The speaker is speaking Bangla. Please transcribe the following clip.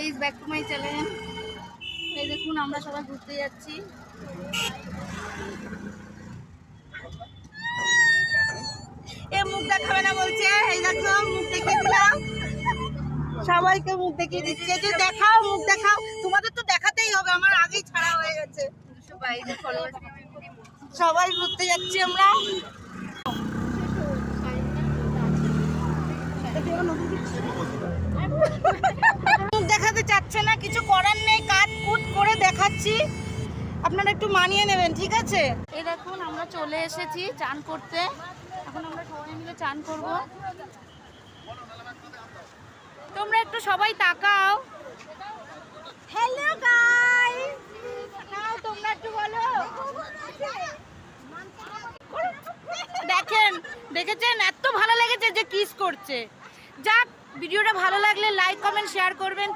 Guys, back to my channel. এই দেখুন আমরা সবাই ঘুরতে যাচ্ছি। এ মুখ দেখাবে না বলছে, এই দেখো মুখ দেখিয়ে দিলাম, সবাইকে মুখ দেখিয়ে দিচ্ছে যে দেখাও, মুখ দেখাও। তোমাদের তো দেখাতেই হবে, আমার আগেই ছাড়া হয়ে গেছে। সবাই ঘুরতে যাচ্ছি আমরা। মুখ দেখাতে চাচ্ছে না, কিছু করার নেই, কাট কুট করে দেখাচ্ছি, আপনারা একটু মানিয়ে নেবেন, ঠিক আছে? এই দেখুন আমরা চলে এসেছি চান করতে। এখন আমরা সবাই মিলে চান করব। তোমরা একটু সবাই তাকাও। হ্যালো গাইস, নাও তোমরা একটু বলো। দেখেছেন এত ভালো লেগেছে যে কিস করছে। যাক, ভিডিওটা ভালো লাগলে লাইক কমেন্ট শেয়ার করবেন।